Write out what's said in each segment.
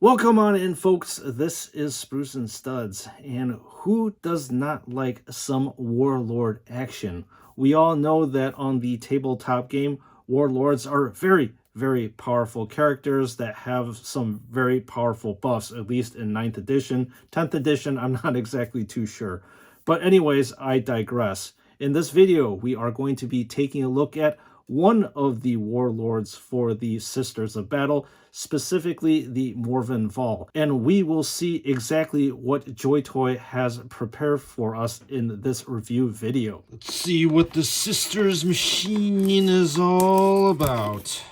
Welcome on in, folks. This is Spruce and Studs, and who does not like some Warlord action? We all know that on the tabletop game, Warlords are very, very powerful characters that have some very powerful buffs, at least in 9th edition. 10th edition, I'm not exactly too sure. But anyways, I digress. In this video, we are going to be taking a look at one of the warlords for the Sisters of Battle, specifically the Morvenn Vahl. And we will see exactly what JoyToy has prepared for us in this review video. Let's see what the Sisters machine is all about.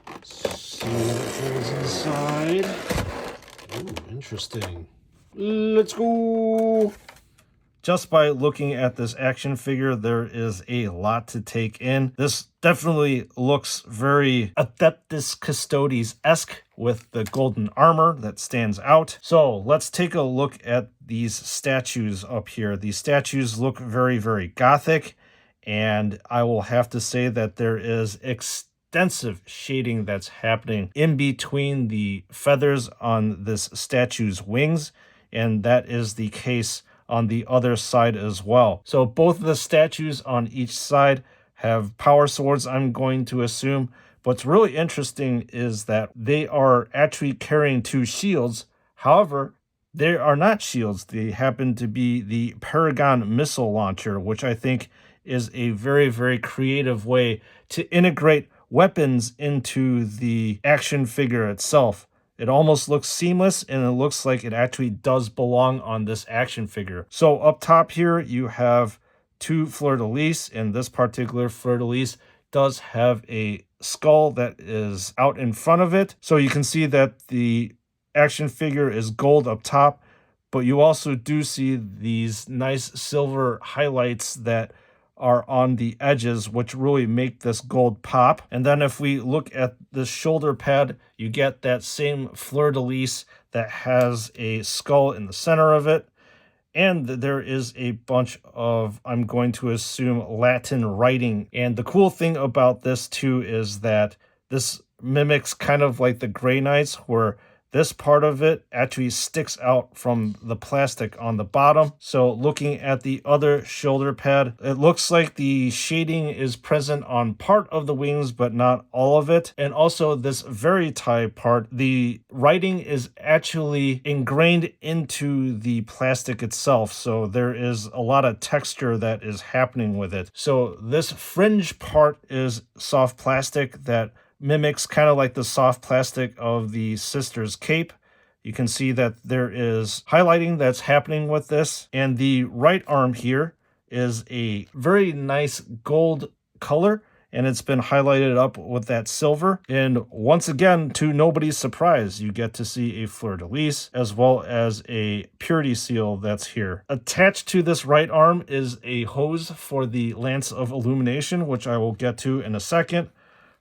Let's see what goes inside. Ooh, interesting. Let's go. Just by looking at this action figure, there is a lot to take in. This definitely looks very Adeptus Custodes-esque with the golden armor that stands out. So let's take a look at these statues up here. These statues look very, very gothic, and I will have to say that there is extensive shading that's happening in between the feathers on this statue's wings, and that is the case on the other side as well. So both of the statues on each side have power swords, I'm going to assume. What's really interesting is that they are actually carrying two shields. However, they are not shields. They happen to be the Paragon missile launcher, which I think is a very, very creative way to integrate weapons into the action figure itself. It almost looks seamless, and it looks like it actually does belong on this action figure. So up top here, you have two fleur-de-lis, and this particular fleur-de-lis does have a skull that is out in front of it. So you can see that the action figure is gold up top, but you also do see these nice silver highlights that are on the edges, which really make this gold pop. And then if we look at the shoulder pad, you get that same fleur-de-lis that has a skull in the center of it. And there is a bunch of, I'm going to assume, Latin writing. And the cool thing about this too is that this mimics kind of like the Grey Knights, where this part of it actually sticks out from the plastic on the bottom. So looking at the other shoulder pad, it looks like the shading is present on part of the wings, but not all of it. And also this veritae part, the writing is actually ingrained into the plastic itself. So there is a lot of texture that is happening with it. So this fringe part is soft plastic that mimics kind of like the soft plastic of the Sisters cape. You can see that there is highlighting that's happening with this. And the right arm here is a very nice gold color, and it's been highlighted up with that silver. And once again, to nobody's surprise, you get to see a fleur-de-lis as well as a purity seal that's here. Attached to this right arm is a hose for the Lance of Illumination, which I will get to in a second.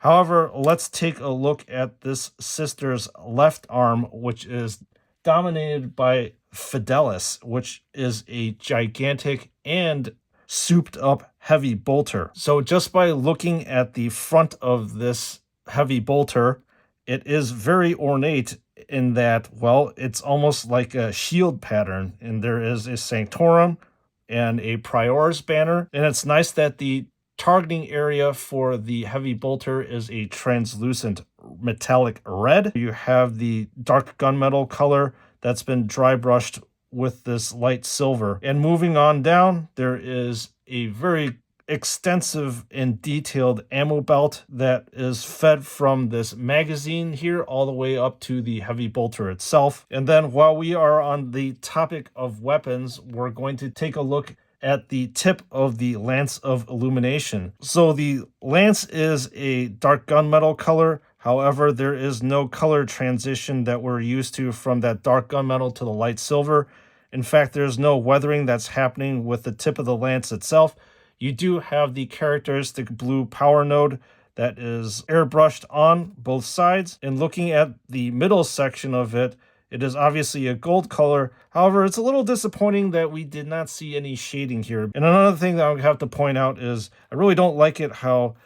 However, let's take a look at this sister's left arm, which is dominated by Fidelis, which is a gigantic and souped up heavy bolter. So just by looking at the front of this heavy bolter, it is very ornate in that, well, it's almost like a shield pattern, and there is a Sanctorum and a Prior's banner. And it's nice that the targeting area for the heavy bolter is a translucent metallic red. You have the dark gunmetal color that's been dry brushed with this light silver. And moving on down, there is a very extensive and detailed ammo belt that is fed from this magazine here all the way up to the heavy bolter itself. And then while we are on the topic of weapons, we're going to take a look at the tip of the Lance of Illumination. So the lance is a dark gunmetal color. However, there is no color transition that we're used to from that dark gunmetal to the light silver. In fact, there's no weathering that's happening with the tip of the lance itself. You do have the characteristic blue power node that is airbrushed on both sides. And looking at the middle section of it, it is obviously a gold color. However, it's a little disappointing that we did not see any shading here. And another thing that I would have to point out is I really don't like it how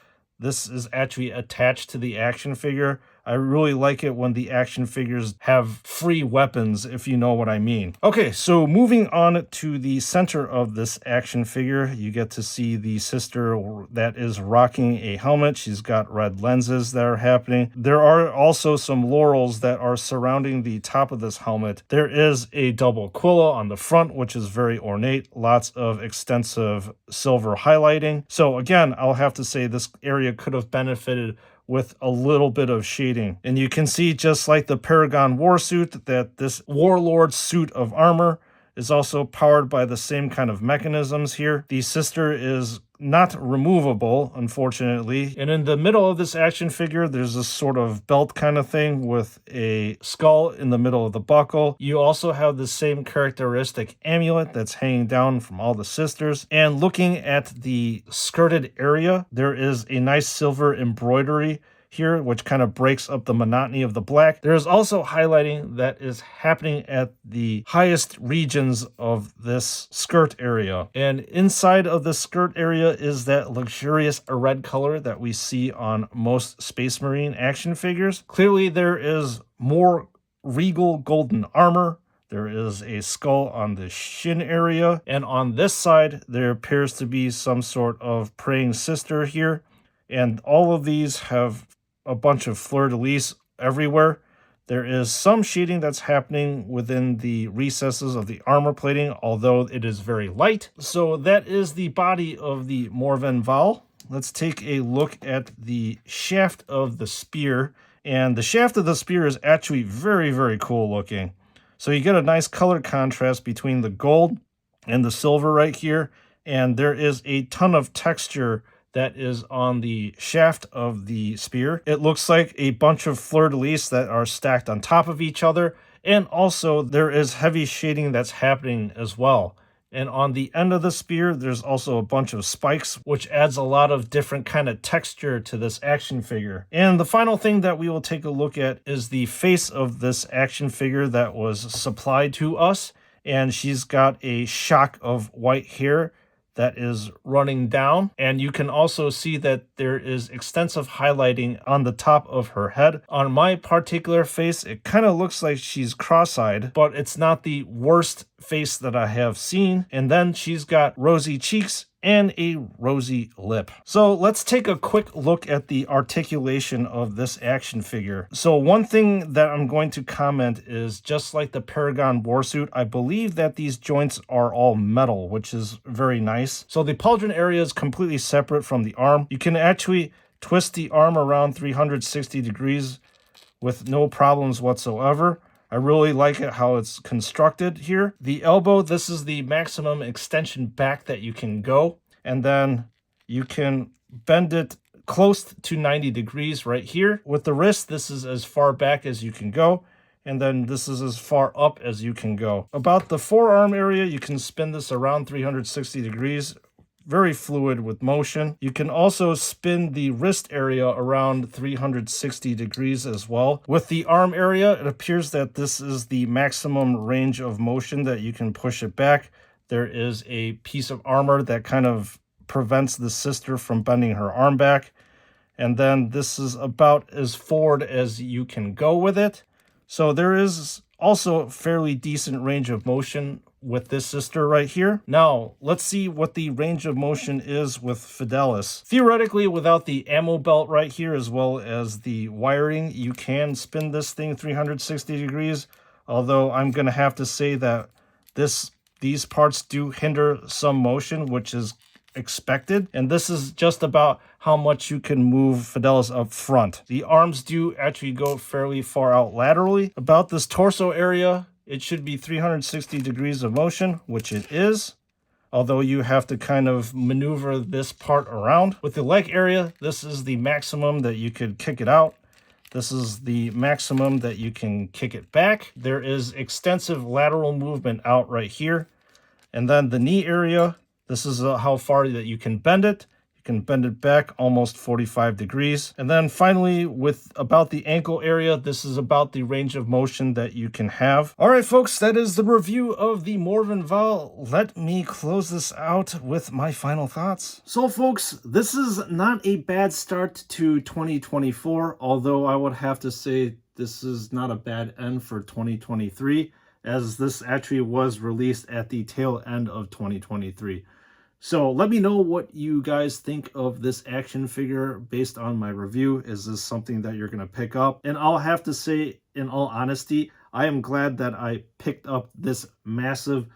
this is actually attached to the action figure. I really like it when the action figures have free weapons, if you know what I mean. Okay, so moving on to the center of this action figure, you get to see the sister that is rocking a helmet. She's got red lenses that are happening. There are also some laurels that are surrounding the top of this helmet. There is a double quilla on the front, which is very ornate. Lots of extensive silver highlighting. So again, I'll have to say this area could have benefited with a little bit of shading. And you can see, just like the Paragon Warsuit, that this Warlord suit of armor is also powered by the same kind of mechanisms here. The sister is not removable, unfortunately. And in the middle of this action figure, there's this sort of belt kind of thing with a skull in the middle of the buckle. You also have the same characteristic amulet that's hanging down from all the sisters. And looking at the skirted area, there is a nice silver embroidery here, which kind of breaks up the monotony of the black. There is also highlighting that is happening at the highest regions of this skirt area. And inside of the skirt area is that luxurious red color that we see on most Space Marine action figures. Clearly there is more regal golden armor. There is a skull on the shin area. And on this side, there appears to be some sort of praying sister here. And all of these have a bunch of fleur-de-lis everywhere. There is some shading that's happening within the recesses of the armor plating, although it is very light. So that is the body of the Morvenn Vahl. Let's take a look at the shaft of the spear. And the shaft of the spear is actually very, very cool looking. So you get a nice color contrast between the gold and the silver right here. And there is a ton of texture that is on the shaft of the spear. It looks like a bunch of fleur-de-lis that are stacked on top of each other, and also there is heavy shading that's happening as well. And on the end of the spear, there's also a bunch of spikes, which adds a lot of different kind of texture to this action figure. And the final thing that we will take a look at is the face of this action figure that was supplied to us. And she's got a shock of white hair that is running down, and you can also see that there is extensive highlighting on the top of her head. On my particular face, it kind of looks like she's cross-eyed, but it's not the worst face that I have seen. And then she's got rosy cheeks and a rosy lip. So let's take a quick look at the articulation of this action figure. So one thing that I'm going to comment is, just like the Paragon Warsuit, I believe that these joints are all metal, which is very nice. So the pauldron area is completely separate from the arm. You can actually twist the arm around 360 degrees with no problems whatsoever. I really like it how it's constructed here. The elbow, this is the maximum extension back that you can go. And then you can bend it close to 90 degrees right here. With the wrist, this is as far back as you can go. And then this is as far up as you can go. About the forearm area, you can spin this around 360 degrees. Very fluid with motion. You can also spin the wrist area around 360 degrees as well. With the arm area, it appears that this is the maximum range of motion that you can push it back. There is a piece of armor that kind of prevents the sister from bending her arm back. And then this is about as forward as you can go with it. So there is also a fairly decent range of motion with this sister right here. Now, let's see what the range of motion is with Fidelis. Theoretically, without the ammo belt right here, as well as the wiring, you can spin this thing 360 degrees, although I'm going to have to say that these parts do hinder some motion, which is expected. And this is just about how much you can move Fidelis up front. The arms do actually go fairly far out laterally. About this torso area, it should be 360 degrees of motion, which it is, although you have to kind of maneuver this part around. With the leg area, this is the maximum that you could kick it out. This is the maximum that you can kick it back. There is extensive lateral movement out right here. And then the knee area, this is how far that you can bend it. You can bend it back almost 45 degrees. And then finally, with about the ankle area, this is about the range of motion that you can have. All right, folks, that is the review of the Morvenn Vahl. Let me close this out with my final thoughts. So, folks, this is not a bad start to 2024, although I would have to say this is not a bad end for 2023, as this actually was released at the tail end of 2023. So let me know what you guys think of this action figure based on my review. Is this something that you're going to pick up? And I'll have to say, in all honesty, I am glad that I picked up this massive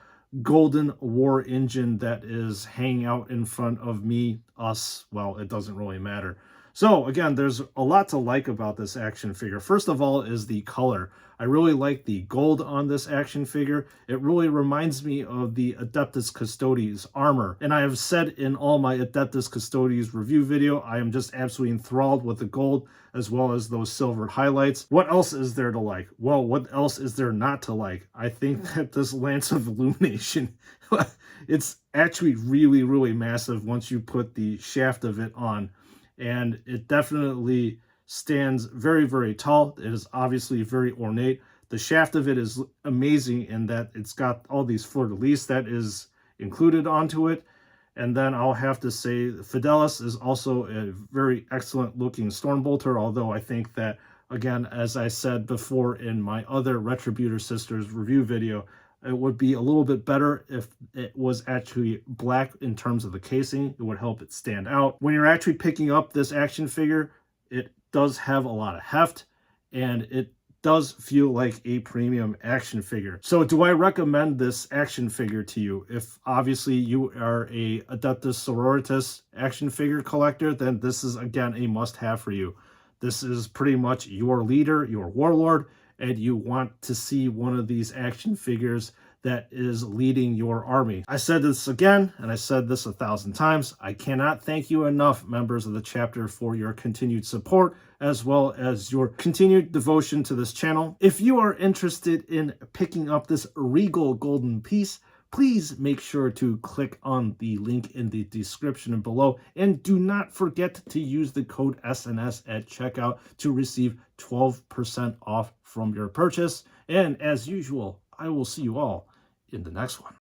golden war engine that is hanging out in front of me, us. Well, it doesn't really matter. So again, there's a lot to like about this action figure. First of all is the color. I really like the gold on this action figure. It really reminds me of the Adeptus Custodes armor. And I have said in all my Adeptus Custodes review video, I am just absolutely enthralled with the gold as well as those silvered highlights. What else is there to like? Well, what else is there not to like? I think that this Lance of Illumination, it's actually really, really massive once you put the shaft of it on. And it definitely stands very, very tall. It is obviously very ornate. The shaft of it is amazing in that it's got all these fleur-de-lis that is included onto it. And then I'll have to say Fidelis is also a very excellent looking Stormbolter, although I think that, again, as I said before in my other Retributor Sisters review video, it would be a little bit better if it was actually black in terms of the casing. It would help it stand out. When you're actually picking up this action figure, it does have a lot of heft, and it does feel like a premium action figure. So do I recommend this action figure to you? If obviously you are a Adepta Sororitas action figure collector, then this is, again, a must-have for you. This is pretty much your leader, your warlord, and you want to see one of these action figures that is leading your army. I said this again, and I said this 1,000 times. I cannot thank you enough, members of the chapter, for your continued support, as well as your continued devotion to this channel. If you are interested in picking up this regal golden piece, please make sure to click on the link in the description below, and do not forget to use the code SNS at checkout to receive 12% off from your purchase. And as usual, I will see you all in the next one.